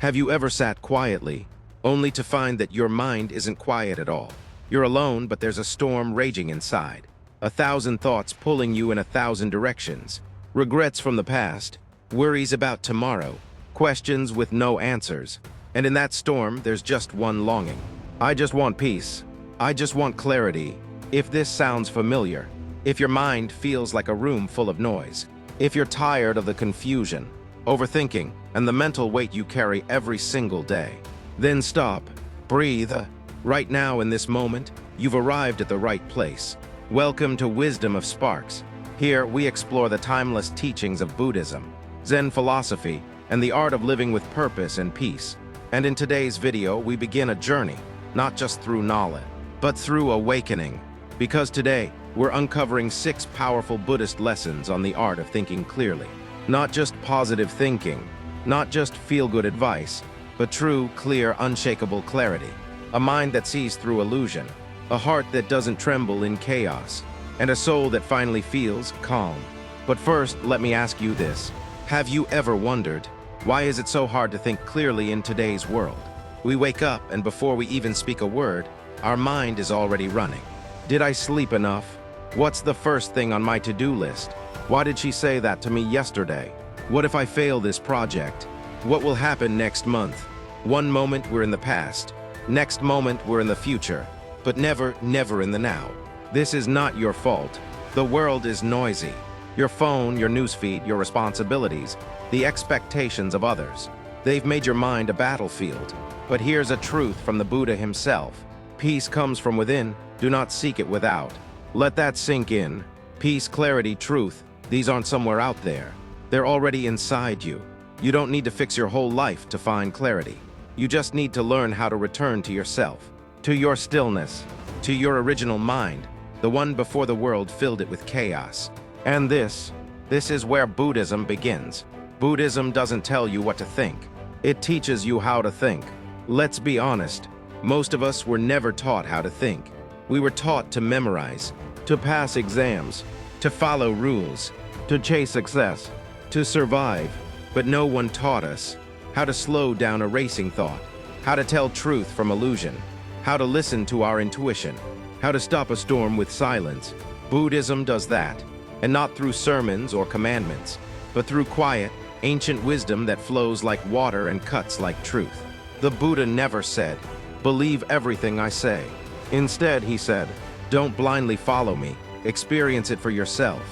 Have you ever sat quietly, only to find that your mind isn't quiet at all? You're alone, but there's a storm raging inside. 1,000 thoughts pulling you in 1,000 directions. Regrets from the past, worries about tomorrow, questions with no answers. And in that storm, there's just one longing. I just want peace. I just want clarity. If this sounds familiar, if your mind feels like a room full of noise, if you're tired of the confusion, overthinking, and the mental weight you carry every single day, then stop, breathe. Right now in this moment, you've arrived at the right place. Welcome to Wisdom of Sparks. Here we explore the timeless teachings of Buddhism, Zen philosophy, and the art of living with purpose and peace. And in today's video, we begin a journey, not just through knowledge, but through awakening. Because today, we're uncovering 6 powerful Buddhist lessons on the art of thinking clearly. Not just positive thinking, not just feel-good advice, but true, clear, unshakable clarity. A mind that sees through illusion, a heart that doesn't tremble in chaos, and a soul that finally feels calm. But first, let me ask you this. Have you ever wondered, why is it so hard to think clearly in today's world? We wake up, and before we even speak a word, our mind is already running. Did I sleep enough? What's the first thing on my to-do list? Why did she say that to me yesterday? What if I fail this project? What will happen next month? One moment we're in the past, next moment we're in the future, but never in the now. This is not your fault. The world is noisy. Your phone, your newsfeed, your responsibilities, the expectations of others. They've made your mind a battlefield. But here's a truth from the Buddha himself. Peace comes from within, do not seek it without. Let that sink in. Peace, clarity, truth, these aren't somewhere out there. They're already inside you. You don't need to fix your whole life to find clarity. You just need to learn how to return to yourself, to your stillness, to your original mind, the one before the world filled it with chaos. And this is where Buddhism begins. Buddhism doesn't tell you what to think. It teaches you how to think. Let's be honest, most of us were never taught how to think. We were taught to memorize, to pass exams, to follow rules, to chase success, to survive. But no one taught us how to slow down a racing thought, how to tell truth from illusion, how to listen to our intuition, how to stop a storm with silence. Buddhism does that, and not through sermons or commandments, but through quiet, ancient wisdom that flows like water and cuts like truth. The Buddha never said, "Believe everything I say." Instead, he said, "Don't blindly follow me, experience it for yourself."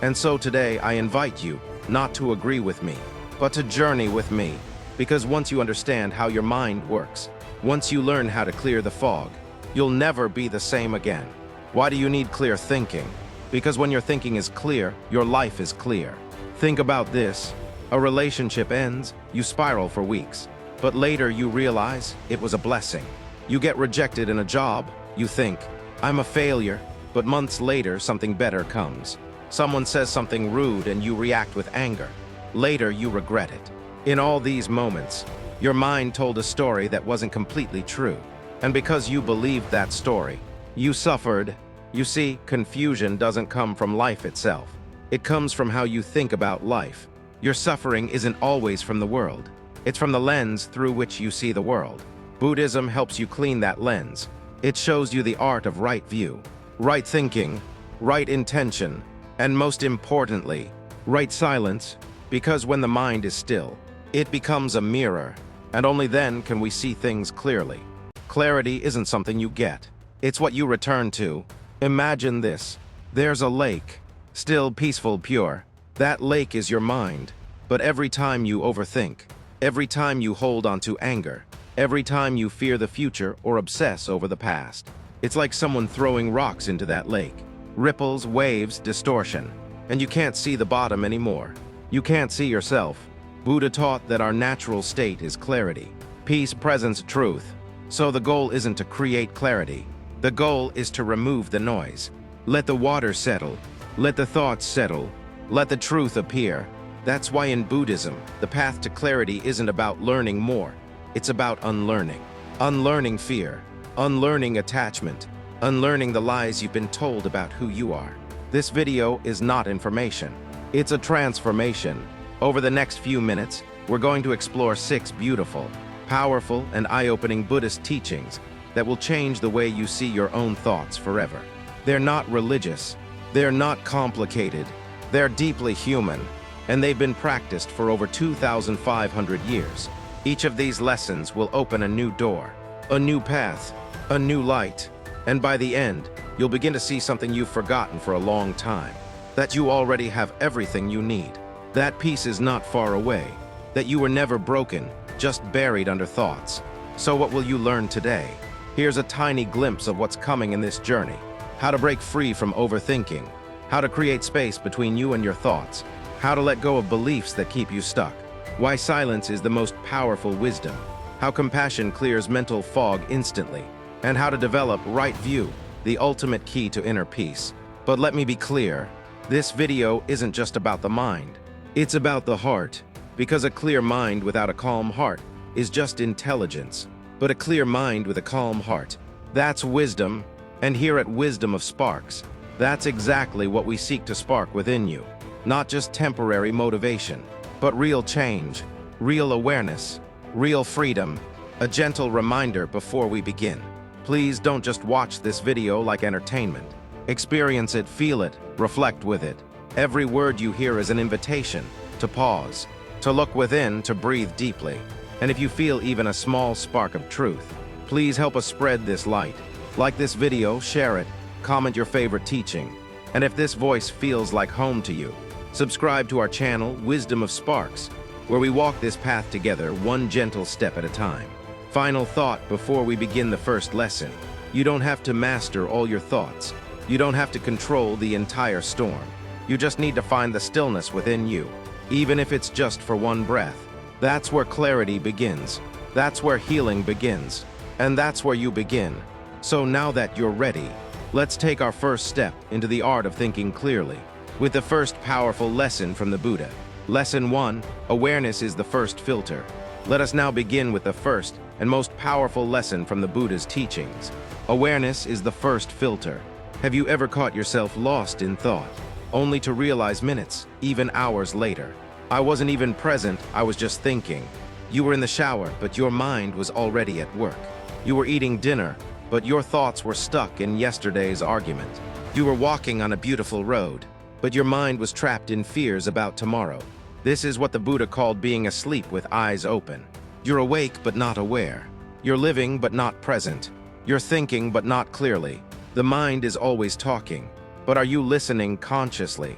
And so today I invite you not to agree with me, but to journey with me. Because once you understand how your mind works, once you learn how to clear the fog, you'll never be the same again. Why do you need clear thinking? Because when your thinking is clear, your life is clear. Think about this. A relationship ends, you spiral for weeks. But later you realize it was a blessing. You get rejected in a job, you think, "I'm a failure," but months later something better comes. Someone says something rude and you react with anger. Later you regret it. In all these moments, your mind told a story that wasn't completely true. And because you believed that story, you suffered. You see, confusion doesn't come from life itself. It comes from how you think about life. Your suffering isn't always from the world. It's from the lens through which you see the world. Buddhism helps you clean that lens. It shows you the art of right view, right thinking, right intention, and most importantly, right silence, because when the mind is still, it becomes a mirror, and only then can we see things clearly. Clarity isn't something you get. It's what you return to. Imagine this. There's a lake, still, peaceful, pure. That lake is your mind. But every time you overthink, every time you hold on to anger, every time you fear the future or obsess over the past, it's like someone throwing rocks into that lake. Ripples, waves, distortion. And you can't see the bottom anymore. You can't see yourself. Buddha taught that our natural state is clarity, peace, presence, truth. So the goal isn't to create clarity. The goal is to remove the noise. Let the water settle. Let the thoughts settle. Let the truth appear. That's why in Buddhism, the path to clarity isn't about learning more. It's about unlearning. Unlearning fear. Unlearning attachment. Unlearning the lies you've been told about who you are. This video is not information. It's a transformation. Over the next few minutes, we're going to explore 6 beautiful, powerful, and eye-opening Buddhist teachings that will change the way you see your own thoughts forever. They're not religious, they're not complicated, they're deeply human, and they've been practiced for over 2,500 years. Each of these lessons will open a new door, a new path, a new light, and by the end, you'll begin to see something you've forgotten for a long time, that you already have everything you need. That peace is not far away, that you were never broken, just buried under thoughts. So what will you learn today? Here's a tiny glimpse of what's coming in this journey. How to break free from overthinking, how to create space between you and your thoughts, how to let go of beliefs that keep you stuck, why silence is the most powerful wisdom, how compassion clears mental fog instantly, and how to develop right view, the ultimate key to inner peace. But let me be clear, this video isn't just about the mind. It's about the heart, because a clear mind without a calm heart is just intelligence. But a clear mind with a calm heart, that's wisdom, and here at Wisdom of Sparks, that's exactly what we seek to spark within you. Not just temporary motivation, but real change, real awareness, real freedom, a gentle reminder before we begin. Please don't just watch this video like entertainment. Experience it, feel it, reflect with it. Every word you hear is an invitation to pause, to look within, to breathe deeply. And if you feel even a small spark of truth, please help us spread this light. Like this video, share it, comment your favorite teaching. And if this voice feels like home to you, subscribe to our channel, Wisdom of Sparks, where we walk this path together, one gentle step at a time. Final thought before we begin the first lesson. You don't have to master all your thoughts. You don't have to control the entire storm. You just need to find the stillness within you, even if it's just for one breath. That's where clarity begins. That's where healing begins. And that's where you begin. So now that you're ready, let's take our first step into the art of thinking clearly, with the first powerful lesson from the Buddha. Lesson 1, awareness is the first filter. Let us now begin with the first and most powerful lesson from the Buddha's teachings. Awareness is the first filter. Have you ever caught yourself lost in thought, only to realize minutes, even hours later, I wasn't even present, I was just thinking? You were in the shower, but your mind was already at work. You were eating dinner, but your thoughts were stuck in yesterday's argument. You were walking on a beautiful road, but your mind was trapped in fears about tomorrow. This is what the Buddha called being asleep with eyes open. You're awake but not aware. You're living but not present. You're thinking but not clearly. The mind is always talking, but are you listening consciously?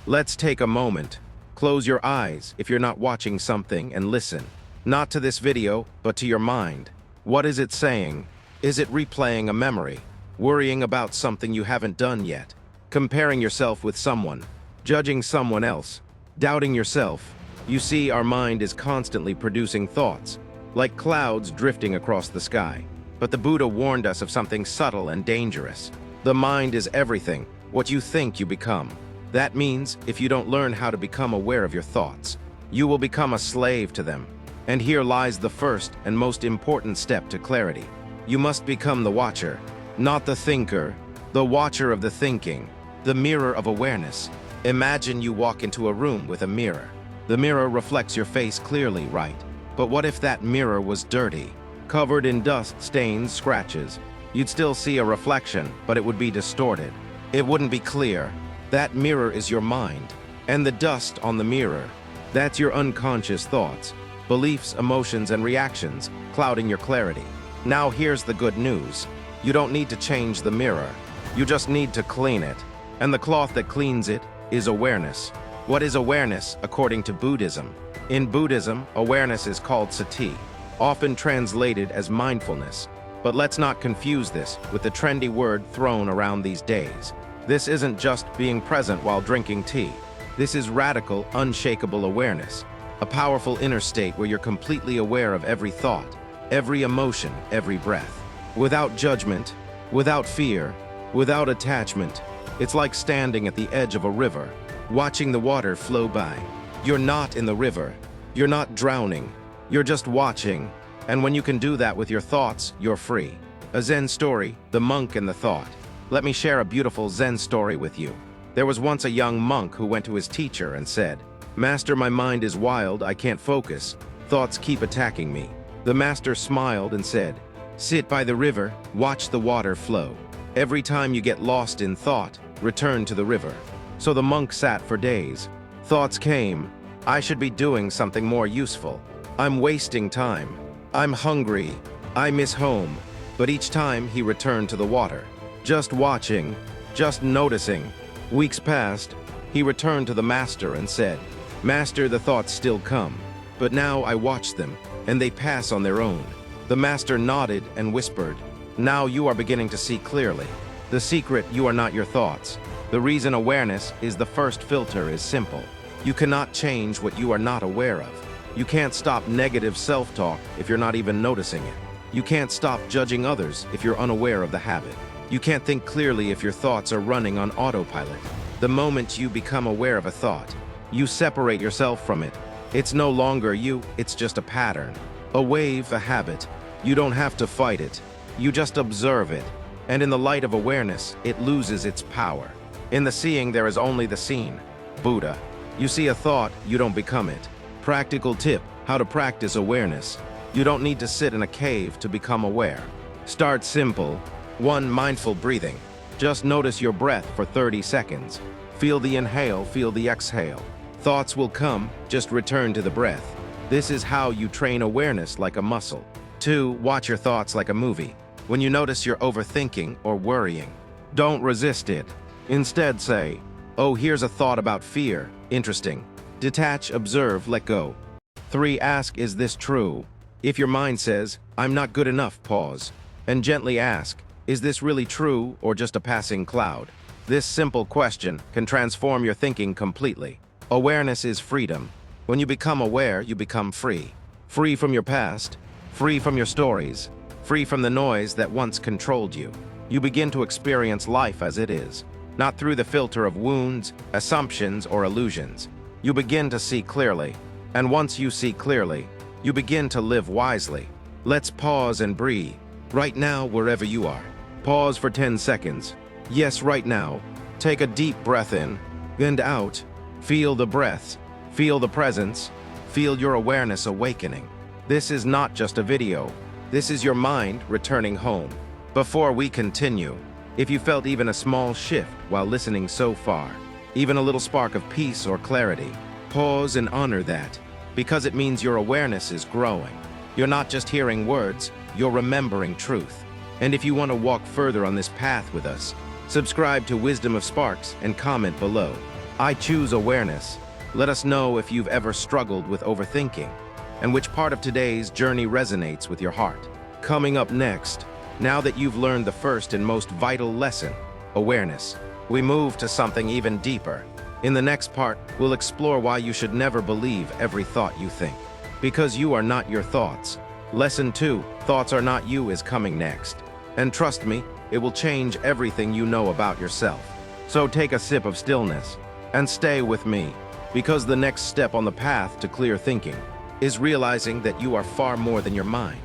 Let's take a moment. Close your eyes if you're not watching something and listen. Not to this video, but to your mind. What is it saying? Is it replaying a memory? Worrying about something you haven't done yet? Comparing yourself with someone? Judging someone else? Doubting yourself? You see, our mind is constantly producing thoughts, like clouds drifting across the sky. But the Buddha warned us of something subtle and dangerous. The mind is everything. What you think, you become. That means, if you don't learn how to become aware of your thoughts, you will become a slave to them. And here lies the first and most important step to clarity. You must become the watcher, not the thinker, the watcher of the thinking, the mirror of awareness. Imagine you walk into a room with a mirror. The mirror reflects your face clearly, right? But what if that mirror was dirty, covered in dust, stains, scratches? You'd still see a reflection, but it would be distorted. It wouldn't be clear. That mirror is your mind. And the dust on the mirror, that's your unconscious thoughts, beliefs, emotions, and reactions, clouding your clarity. Now here's the good news. You don't need to change the mirror. You just need to clean it. And the cloth that cleans it is awareness. What is awareness, according to Buddhism? In Buddhism, awareness is called sati, often translated as mindfulness. But let's not confuse this with the trendy word thrown around these days. This isn't just being present while drinking tea. This is radical, unshakable awareness, a powerful inner state where you're completely aware of every thought, every emotion, every breath. Without judgment, without fear, without attachment. It's like standing at the edge of a river, watching the water flow by. You're not in the river. You're not drowning. You're just watching. And when you can do that with your thoughts, you're free. A Zen story, The Monk and the Thought. Let me share a beautiful Zen story with you. There was once a young monk who went to his teacher and said, "Master, my mind is wild, I can't focus. Thoughts keep attacking me." The master smiled and said, "Sit by the river, watch the water flow. Every time you get lost in thought, return to the river." So the monk sat for days. Thoughts came. "I should be doing something more useful. I'm wasting time. I'm hungry. I miss home." But each time he returned to the water, just watching, just noticing. Weeks passed. He returned to the master and said, "Master, the thoughts still come, but now I watch them, and they pass on their own." The master nodded and whispered, "Now you are beginning to see clearly. The secret, you are not your thoughts. The reason awareness is the first filter is simple. You cannot change what you are not aware of. You can't stop negative self-talk if you're not even noticing it. You can't stop judging others if you're unaware of the habit. You can't think clearly if your thoughts are running on autopilot. The moment you become aware of a thought, you separate yourself from it. It's no longer you, it's just a pattern, a wave, a habit. You don't have to fight it. You just observe it. And in the light of awareness, it loses its power. In the seeing, there is only the seen. Buddha. You see a thought, you don't become it. Practical tip, how to practice awareness. You don't need to sit in a cave to become aware. Start simple. 1. Mindful breathing. Just notice your breath for 30 seconds. Feel the inhale, feel the exhale. Thoughts will come, just return to the breath. This is how you train awareness like a muscle. 2. Watch your thoughts like a movie. When you notice you're overthinking or worrying, don't resist it. Instead say, "Oh, here's a thought about fear. Interesting." Detach, observe, let go. 3. Ask, "Is this true?" If your mind says, "I'm not good enough," pause, and gently ask, "Is this really true or just a passing cloud?" This simple question can transform your thinking completely. Awareness is freedom. When you become aware, you become free. Free from your past, free from your stories, free from the noise that once controlled you. You begin to experience life as it is, not through the filter of wounds, assumptions, or illusions. You begin to see clearly, and once you see clearly, you begin to live wisely. Let's pause and breathe. Right now, wherever you are. Pause for 10 seconds. Yes, right now. Take a deep breath in and out. Feel the breath. Feel the presence. Feel your awareness awakening. This is not just a video. This is your mind returning home. Before we continue, if you felt even a small shift while listening so far, even a little spark of peace or clarity, pause and honor that, because it means your awareness is growing. You're not just hearing words, you're remembering truth. And if you want to walk further on this path with us, subscribe to Wisdom of Sparks and comment below. I choose awareness. Let us know if you've ever struggled with overthinking and which part of today's journey resonates with your heart. Coming up next, now that you've learned the first and most vital lesson, awareness, we move to something even deeper. In the next part, we'll explore why you should never believe every thought you think. Because you are not your thoughts. Lesson 2, Thoughts Are Not You, is coming next. And trust me, it will change everything you know about yourself. So take a sip of stillness and stay with me, because the next step on the path to clear thinking is realizing that you are far more than your mind.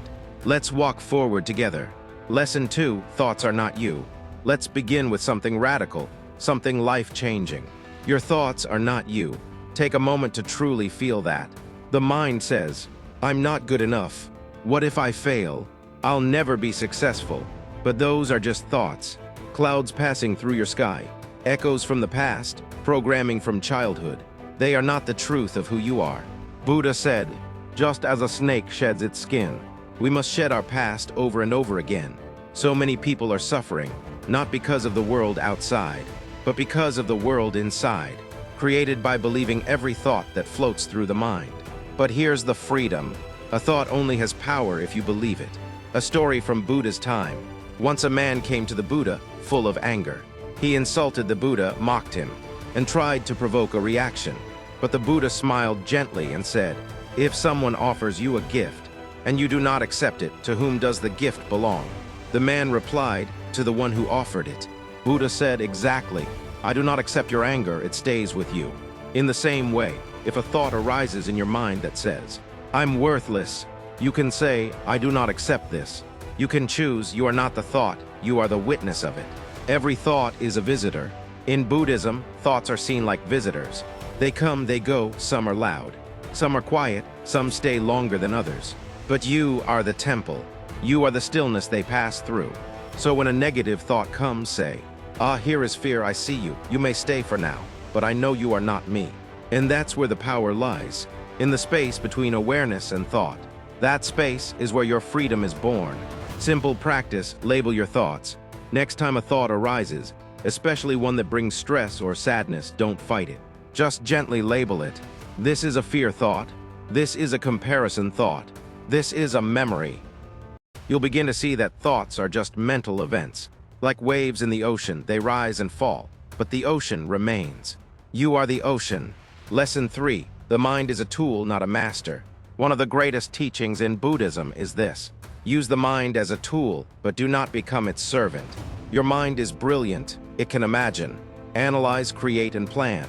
Let's walk forward together. Lesson 2, Thoughts Are Not You. Let's begin with something radical, something life-changing. Your thoughts are not you. Take a moment to truly feel that. The mind says, "I'm not good enough. What if I fail? I'll never be successful." But those are just thoughts. Clouds passing through your sky. Echoes from the past. Programming from childhood. They are not the truth of who you are. Buddha said, "Just as a snake sheds its skin, we must shed our past over and over again." So many people are suffering, not because of the world outside, but because of the world inside, created by believing every thought that floats through the mind. But here's the freedom. A thought only has power if you believe it. A story from Buddha's time. Once a man came to the Buddha, full of anger. He insulted the Buddha, mocked him, and tried to provoke a reaction. But the Buddha smiled gently and said, "If someone offers you a gift, and you do not accept it, to whom does the gift belong?" The man replied, "To the one who offered it." Buddha said, "Exactly. I do not accept your anger, it stays with you." In the same way, if a thought arises in your mind that says, "I'm worthless," you can say, "I do not accept this." You can choose. You are not the thought, you are the witness of it. Every thought is a visitor. In Buddhism, thoughts are seen like visitors. They come, they go, some are loud. Some are quiet, some stay longer than others. But you are the temple. You are the stillness they pass through. So when a negative thought comes, say, "Ah, here is fear, I see you. You may stay for now, but I know you are not me." And that's where the power lies, in the space between awareness and thought. That space is where your freedom is born. Simple practice, label your thoughts. Next time a thought arises, especially one that brings stress or sadness, don't fight it. Just gently label it. This is a fear thought. This is a comparison thought. This is a memory. You'll begin to see that thoughts are just mental events. Like waves in the ocean, they rise and fall, but the ocean remains. You are the ocean. Lesson 3. The mind is a tool, not a master. One of the greatest teachings in Buddhism is this. Use the mind as a tool, but do not become its servant. Your mind is brilliant. It can imagine, analyze, create, and plan.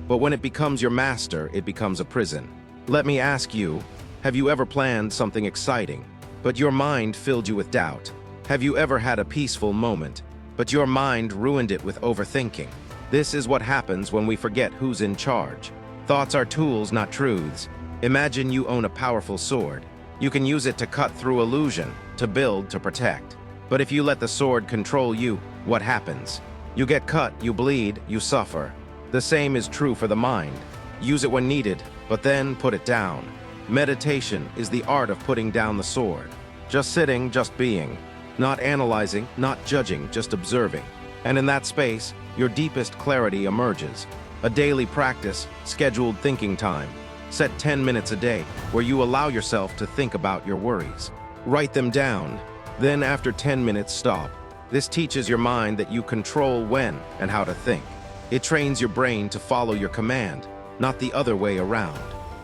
But when it becomes your master, it becomes a prison. Let me ask you, have you ever planned something exciting, but your mind filled you with doubt? Have you ever had a peaceful moment, but your mind ruined it with overthinking? This is what happens when we forget who's in charge. Thoughts are tools, not truths. Imagine you own a powerful sword. You can use it to cut through illusion, to build, to protect. But if you let the sword control you, what happens? You get cut, you bleed, you suffer. The same is true for the mind. Use it when needed, but then put it down. Meditation is the art of putting down the sword. Just sitting, just being. Not analyzing, not judging, just observing. And in that space, your deepest clarity emerges. A daily practice, scheduled thinking time. Set 10 minutes a day where you allow yourself to think about your worries. Write them down. Then after 10 minutes, stop. This teaches your mind that you control when and how to think. It trains your brain to follow your command, not the other way around.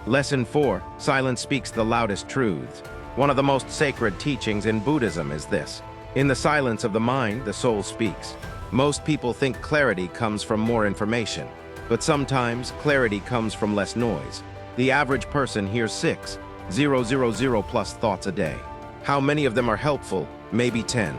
Lesson 4. Silence speaks the loudest truths. One of the most sacred teachings in Buddhism is this. In the silence of the mind, the soul speaks. Most people think clarity comes from more information, but sometimes clarity comes from less noise. The average person hears 6,000 plus thoughts a day. How many of them are helpful? Maybe 10.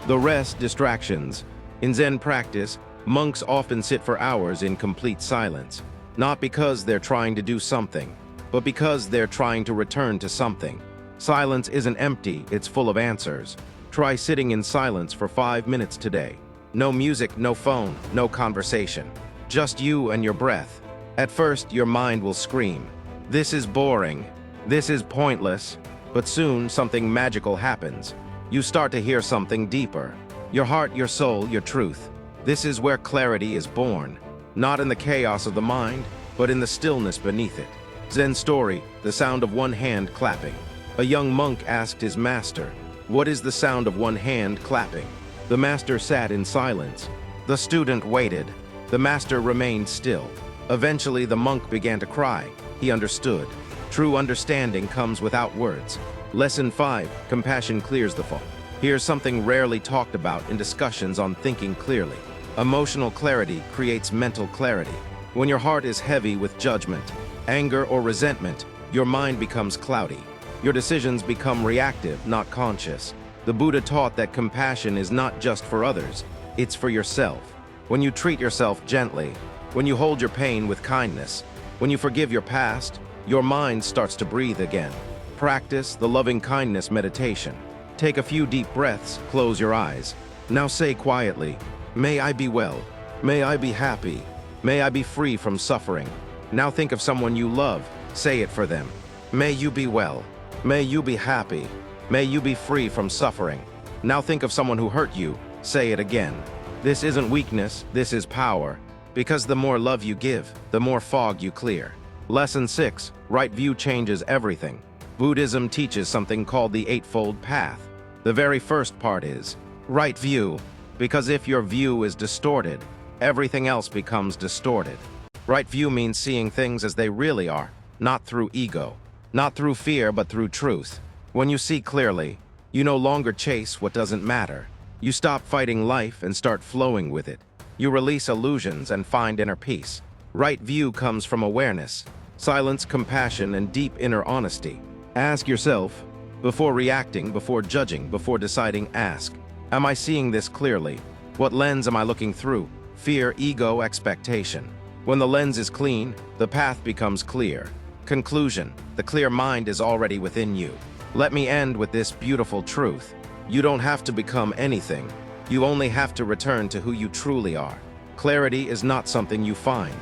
The rest, distractions. In Zen practice, monks often sit for hours in complete silence, not because they're trying to do something, but because they're trying to return to something. Silence isn't empty, it's full of answers. Try sitting in silence for 5 minutes today. No music, no phone, no conversation. Just you and your breath. At first, your mind will scream, "This is boring. This is pointless." But soon, something magical happens. You start to hear something deeper. Your heart, your soul, your truth. This is where clarity is born. Not in the chaos of the mind, but in the stillness beneath it. Zen story, the sound of one hand clapping. A young monk asked his master, "What is the sound of one hand clapping?" The master sat in silence. The student waited. The master remained still. Eventually, the monk began to cry. He understood. True understanding comes without words. Lesson 5. Compassion clears the fog. Here's something rarely talked about in discussions on thinking clearly. Emotional clarity creates mental clarity. When your heart is heavy with judgment, anger, or resentment, your mind becomes cloudy. Your decisions become reactive, not conscious. The Buddha taught that compassion is not just for others, it's for yourself. When you treat yourself gently, when you hold your pain with kindness, when you forgive your past, your mind starts to breathe again. Practice the loving kindness meditation. Take a few deep breaths, close your eyes. Now say quietly, "May I be well. May I be happy. May I be free from suffering." Now think of someone you love. Say it for them. "May you be well. May you be happy. May you be free from suffering." Now think of someone who hurt you. Say it again. This isn't weakness, this is power. Because the more love you give, the more fog you clear. Lesson 6. Right view changes everything. Buddhism teaches something called the Eightfold Path. The very first part is right view, because if your view is distorted, everything else becomes distorted. Right view means seeing things as they really are, not through ego, not through fear, but through truth. When you see clearly, you no longer chase what doesn't matter. You stop fighting life and start flowing with it. You release illusions and find inner peace. Right view comes from awareness, silence, compassion, and deep inner honesty. Ask yourself, before reacting, before judging, before deciding, ask, am I seeing this clearly? What lens am I looking through? Fear, ego, expectation. When the lens is clean, the path becomes clear. Conclusion: the clear mind is already within you. Let me end with this beautiful truth. You don't have to become anything. You only have to return to who you truly are. Clarity is not something you find.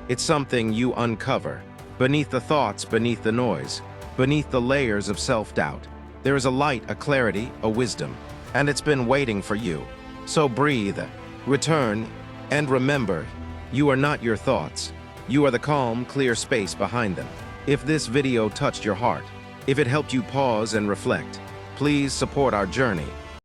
It's something you uncover. Beneath the thoughts, beneath the noise, beneath the layers of self-doubt, there is a light, a clarity, a wisdom, and it's been waiting for you. So breathe, return, and remember, you are not your thoughts. You are the calm, clear space behind them. If this video touched your heart, if it helped you pause and reflect, please support our journey